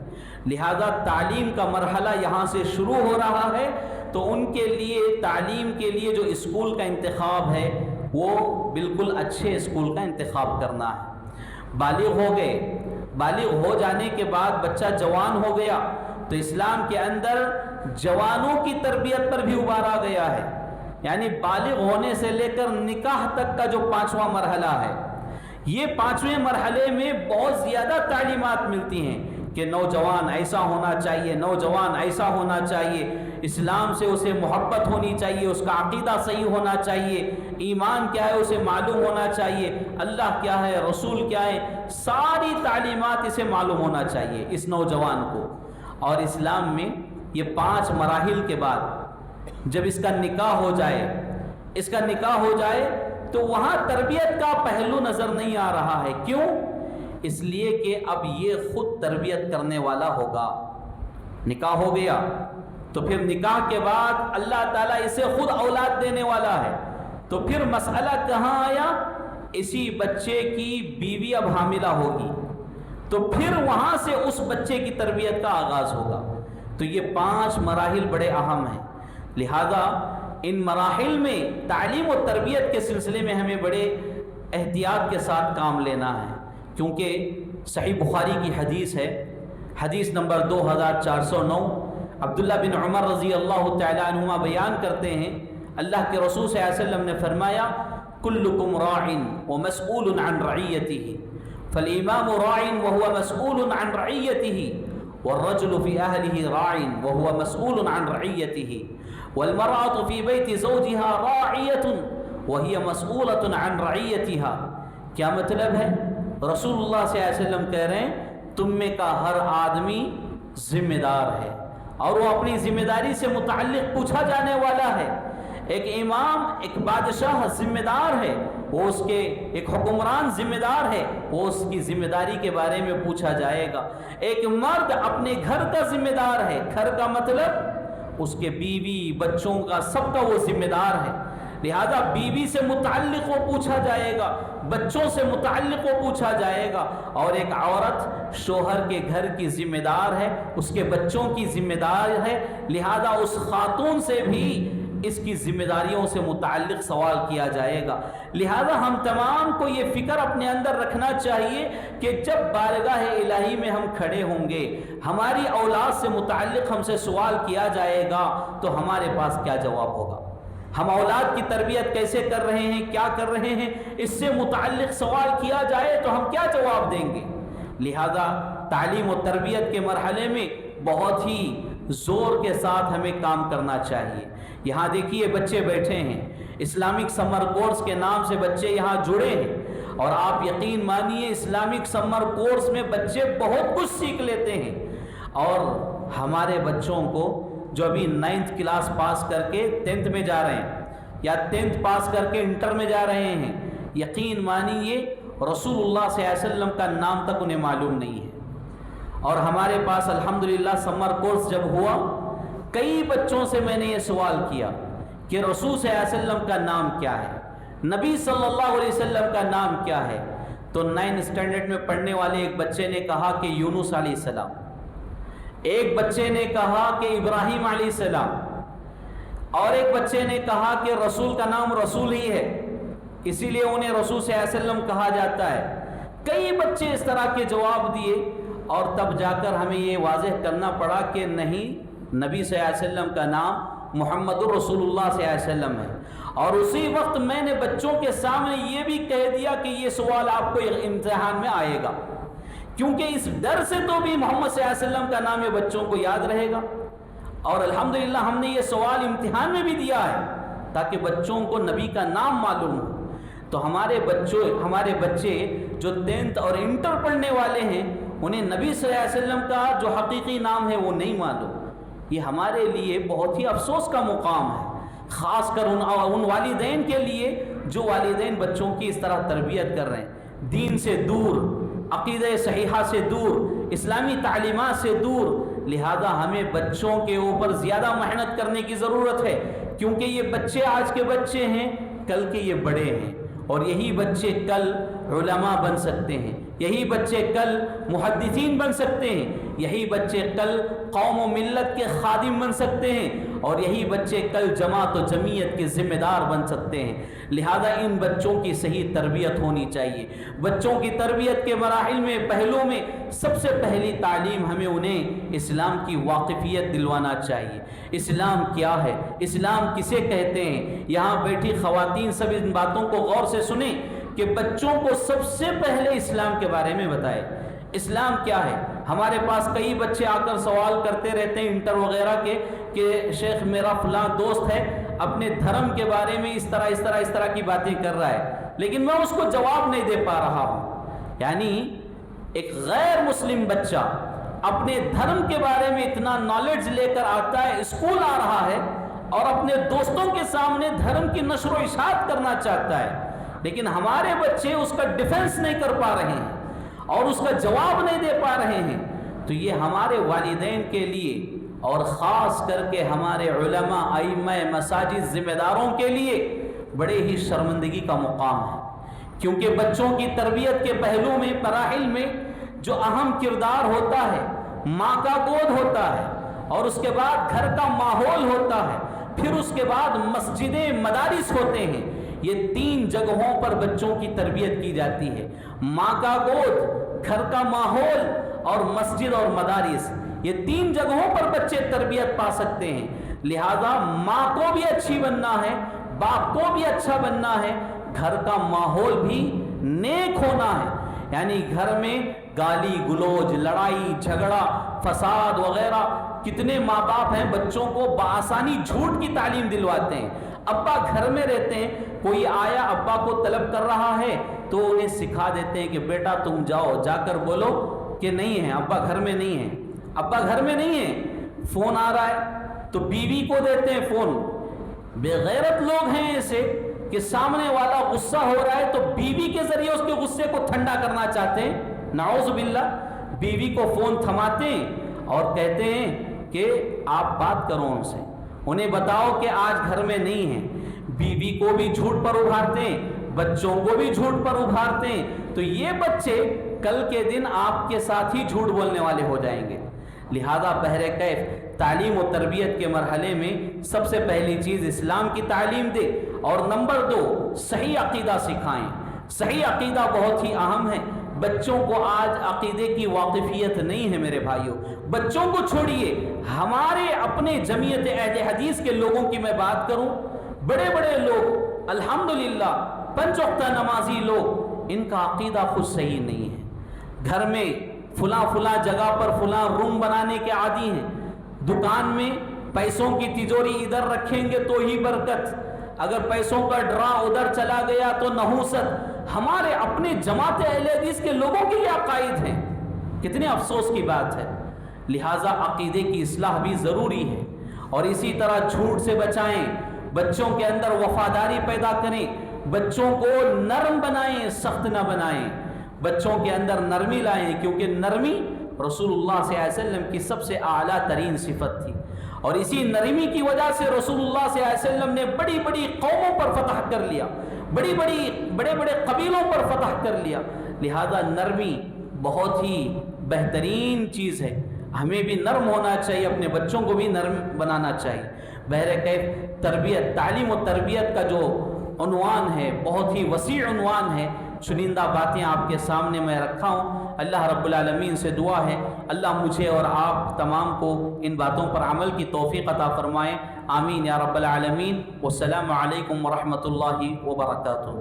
لہذا تعلیم کا مرحلہ یہاں سے شروع ہو رہا ہے، تو ان کے لیے تعلیم کے لیے جو اسکول کا انتخاب ہے وہ بالکل اچھے اسکول کا انتخاب کرنا ہے. بالغ ہو گئے، بالغ ہو جانے کے بعد بچہ جوان ہو گیا تو اسلام کے اندر جوانوں کی تربیت پر بھی ابھارا گیا ہے. یعنی بالغ ہونے سے لے کر نکاح تک کا جو 5واں مرحلہ ہے، یہ 5ویں مرحلے میں بہت زیادہ تعلیمات ملتی ہیں کہ نوجوان ایسا ہونا چاہیے، نوجوان ایسا ہونا چاہیے، اسلام سے اسے محبت ہونی چاہیے، اس کا عقیدہ صحیح ہونا چاہیے، ایمان کیا ہے اسے معلوم ہونا چاہیے، اللہ کیا ہے، رسول کیا ہے، ساری تعلیمات اسے معلوم ہونا چاہیے اس نوجوان کو. اور اسلام میں یہ 5 مراحل کے بعد جب اس کا نکاح ہو جائے تو وہاں تربیت کا پہلو نظر نہیں آ رہا ہے. کیوں؟ اس لیے کہ اب یہ خود تربیت کرنے والا ہوگا. نکاح ہو گیا تو پھر نکاح کے بعد اللہ تعالیٰ اسے خود اولاد دینے والا ہے. تو پھر مسئلہ کہاں آیا؟ اسی بچے کی بیوی اب حاملہ ہوگی تو پھر وہاں سے اس بچے کی تربیت کا آغاز ہوگا. تو یہ 5 مراحل بڑے اہم ہیں. لہذا ان مراحل میں تعلیم و تربیت کے سلسلے میں ہمیں بڑے احتیاط کے ساتھ کام لینا ہے، کیونکہ صحیح بخاری کی حدیث ہے، حدیث نمبر 2409. عبداللہ بن عمر رضی اللہ تعالیٰ عنہما بیان کرتے ہیں اللہ کے رسول صلی اللہ علیہ وسلم نے فرمایا کلکم راع ومسئول عن رعیتہ فالامام راع وهو مسئول عن رعیتہ والرجل في اہلہ راع وهو مسئول عن رعیتہ والمرأة في بیت زوجها راعیۃ وهي مسئولۃ عن رعیتها۔ کیا مطلب ہے؟ رسول اللہ صلی اللہ علیہ وسلم کہہ رہے ہیں تم میں کا ہر آدمی ذمہ دار ہے اور وہ اپنی ذمہ داری سے متعلق پوچھا جانے والا ہے۔ ایک امام، ایک بادشاہ ذمہ دار ہے، وہ اس کے ایک حکمران ذمہ دار ہے، وہ اس کی ذمہ داری کے بارے میں پوچھا جائے گا۔ ایک مرد اپنے گھر کا ذمہ دار ہے، گھر کا مطلب اس کے بیوی بچوں کا سب کا وہ ذمہ دار ہے، لہذا بیوی سے متعلق وہ پوچھا جائے گا، بچوں سے متعلق وہ پوچھا جائے گا۔ اور ایک عورت شوہر کے گھر کی ذمہ دار ہے، اس کے بچوں کی ذمہ دار ہے، لہذا اس خاتون سے بھی اس کی ذمہ داریوں سے متعلق سوال کیا جائے گا۔ لہذا ہم تمام کو یہ فکر اپنے اندر رکھنا چاہیے کہ جب بارگاہ الہی میں ہم کھڑے ہوں گے، ہماری اولاد سے متعلق ہم سے سوال کیا جائے گا تو ہمارے پاس کیا جواب ہوگا؟ ہم اولاد کی تربیت کیسے کر رہے ہیں، کیا کر رہے ہیں، اس سے متعلق سوال کیا جائے تو ہم کیا جواب دیں گے؟ لہذا تعلیم و تربیت کے مرحلے میں بہت ہی زور کے ساتھ ہمیں کام کرنا چاہیے۔ یہاں دیکھیے بچے بیٹھے ہیں، اسلامک سمر کورس کے نام سے بچے یہاں جڑے ہیں، اور آپ یقین مانیے اسلامک سمر کورس میں بچے بہت کچھ سیکھ لیتے ہیں۔ اور ہمارے بچوں کو جو ابھی 9th کلاس پاس کر کے 10th میں جا رہے ہیں یا 10th پاس کر کے انٹر میں جا رہے ہیں، یقین مانیے رسول اللہ صلی اللہ علیہ وسلم کا نام تک انہیں معلوم نہیں ہے۔ اور ہمارے پاس الحمدللہ سمر کورس جب ہوا، کئی بچوں سے میں نے یہ سوال کیا کہ رسول صلی اللہ علیہ وسلم کا نام کیا ہے، نبی صلی اللہ علیہ وسلم کا نام کیا ہے؟ تو 9th اسٹینڈرڈ میں پڑھنے والے ایک بچے نے کہا کہ یونس علیہ السلام، ایک بچے نے کہا کہ ابراہیم علیہ السلام، اور ایک بچے نے کہا کہ رسول کا نام رسول ہی ہے، اسی لیے انہیں رسول صلی اللہ علیہ وسلم کہا جاتا ہے۔ کئی بچے اس طرح کے جواب دیے، اور تب جا کر ہمیں یہ واضح کرنا پڑا کہ نہیں، نبی صلی اللہ علیہ وسلم کا نام محمد الرسول اللہ صلی اللہ علیہ وسلم ہے۔ اور اسی وقت میں نے بچوں کے سامنے یہ بھی کہہ دیا کہ یہ سوال آپ کو امتحان میں آئے گا، کیونکہ اس ڈر سے تو بھی محمد صلی اللہ علیہ وسلم کا نام یہ بچوں کو یاد رہے گا۔ اور الحمدللہ ہم نے یہ سوال امتحان میں بھی دیا ہے تاکہ بچوں کو نبی کا نام معلوم ہو۔ تو ہمارے بچے جو 10th اور انٹر پڑھنے والے ہیں، انہیں نبی صلی اللہ علیہ وسلم کا جو حقیقی نام ہے وہ نہیں معلوم۔ یہ ہمارے لیے بہت ہی افسوس کا مقام ہے، خاص کر ان والدین کے لیے جو والدین بچوں کی اس طرح تربیت کر رہے ہیں، دین سے دور، عقیدہ صحیحہ سے دور، اسلامی تعلیمات سے دور۔ لہذا ہمیں بچوں کے اوپر زیادہ محنت کرنے کی ضرورت ہے، کیونکہ یہ بچے آج کے بچے ہیں، کل کے یہ بڑے ہیں، اور یہی بچے کل علماء بن سکتے ہیں، یہی بچے کل محدثین بن سکتے ہیں، یہی بچے کل قوم و ملت کے خادم بن سکتے ہیں، اور یہی بچے کل جماعت و جمعیت کے ذمہ دار بن سکتے ہیں۔ لہذا ان بچوں کی صحیح تربیت ہونی چاہیے۔ بچوں کی تربیت کے مراحل میں، پہلو میں سب سے پہلی تعلیم ہمیں انہیں اسلام کی واقفیت دلوانا چاہیے۔ اسلام کیا ہے، اسلام کسے کہتے ہیں؟ یہاں بیٹھی خواتین سب ان باتوں کو غور سے سنیں کہ بچوں کو سب سے پہلے اسلام کے بارے میں بتائیں۔ اسلام کیا ہے؟ ہمارے پاس کئی بچے آ کر سوال کرتے رہتے ہیں انٹر وغیرہ کے کہ شیخ میرا فلاں دوست ہے اپنے دھرم کے بارے میں اس طرح کی باتیں کر رہا ہے، لیکن میں اس کو جواب نہیں دے پا رہا ہوں۔ یعنی ایک غیر مسلم بچہ اپنے دھرم کے بارے میں اتنا نالج لے کر آتا ہے، اسکول آ رہا ہے، اور اپنے دوستوں کے سامنے دھرم کی نشر و اشاعت کرنا چاہتا ہے، لیکن ہمارے بچے اس کا ڈیفنس نہیں کر پا رہے ہیں اور اس کا جواب نہیں دے پا رہے ہیں۔ تو یہ ہمارے والدین کے لیے اور خاص کر کے ہمارے علماء، ائمہ مساجد، ذمہ داروں کے لیے بڑے ہی شرمندگی کا مقام ہے، کیونکہ بچوں کی تربیت کے پہلو میں، مراحل میں جو اہم کردار ہوتا ہے، ماں کا گود ہوتا ہے، اور اس کے بعد گھر کا ماحول ہوتا ہے، پھر اس کے بعد مسجدیں، مدارس ہوتے ہیں۔ یہ 3 جگہوں پر بچوں کی تربیت کی جاتی ہے، ماں کا گود، گھر کا ماحول اور مسجد اور مدارس۔ یہ 3 جگہوں پر بچے تربیت پا سکتے ہیں۔ لہذا ماں کو بھی اچھی بننا ہے، باپ کو بھی اچھا بننا ہے، گھر کا ماحول بھی نیک ہونا ہے. یعنی گھر میں گالی گلوچ، لڑائی جھگڑا، فساد وغیرہ، کتنے ماں باپ ہیں بچوں کو بآسانی جھوٹ کی تعلیم دلواتے ہیں. ابا گھر میں رہتے ہیں، کوئی آیا ابا کو طلب کر رہا ہے تو انہیں سکھا دیتے ہیں کہ بیٹا تم جاؤ، جا کر بولو کہ نہیں ہے، ابا گھر میں نہیں ہے، ابا گھر میں نہیں ہے. فون آ رہا ہے تو بیوی کو دیتے ہیں فون. بے غیرت لوگ ہیں ایسے کہ سامنے والا غصہ ہو رہا ہے تو بیوی کے ذریعے اس کے غصے کو ٹھنڈا کرنا چاہتے ہیں. نعوذ باللہ. بیوی کو فون تھماتے ہیں اور کہتے ہیں کہ آپ بات کرو ان سے، انہیں بتاؤ کہ آج گھر میں نہیں ہے. بیوی کو بھی جھوٹ پر ابھارتے ہیں، بچوں کو بھی جھوٹ پر ابھارتے ہیں. تو یہ بچے کل کے دن آپ کے ساتھ ہی جھوٹ بولنے والے ہو جائیں گے. لہذا بہرکیف تعلیم و تربیت کے مرحلے میں سب سے پہلی چیز اسلام کی تعلیم دے، اور نمبر 2 صحیح عقیدہ سکھائیں. صحیح عقیدہ بہت ہی اہم ہے. بچوں کو آج عقیدے کی واقفیت نہیں ہے میرے بھائیوں. بچوں کو چھوڑیے، ہمارے اپنے جمعیت اہل حدیث کے لوگوں کی میں بات کروں، بڑے بڑے لوگ الحمدللہ 5 وقتہ نمازی لوگ، ان کا عقیدہ خود صحیح نہیں ہے. گھر میں فلاں جگہ پر فلاں روم بنانے کے عادی ہیں. دکان میں پیسوں کی تجوری ادھر رکھیں گے تو ہی برکت، اگر پیسوں کا ڈرا ادھر چلا گیا تو نحوست. ہمارے اپنے جماعت اہل حدیث کے لوگوں کے یہ عقائد ہیں. کتنے افسوس کی بات ہے. لہٰذا عقیدے کی اصلاح بھی ضروری ہے. اور اسی طرح جھوٹ سے بچائیں، بچوں کے اندر وفاداری پیدا کریں، بچوں کو نرم بنائیں، سخت نہ بنائیں. بچوں کے اندر نرمی لائیں، کیونکہ نرمی رسول اللہ صلی اللہ علیہ وسلم کی سب سے اعلیٰ ترین صفت تھی. اور اسی نرمی کی وجہ سے رسول اللہ صلی اللہ علیہ وسلم نے بڑی بڑی قوموں پر فتح کر لیا، بڑے بڑے قبیلوں پر فتح کر لیا. لہذا نرمی بہت ہی بہترین چیز ہے. ہمیں بھی نرم ہونا چاہیے، اپنے بچوں کو بھی نرم بنانا چاہیے. بہرکیف تربیت، تعلیم و تربیت کا جو عنوان ہے بہت ہی وسیع عنوان ہے. چنندہ باتیں آپ کے سامنے میں رکھا ہوں. اللہ رب العالمین سے دعا ہے اللہ مجھے اور آپ تمام کو ان باتوں پر عمل کی توفیق عطا فرمائے. آمین یا رب العالمین. والسلام علیکم ورحمۃ اللہ وبرکاتہ.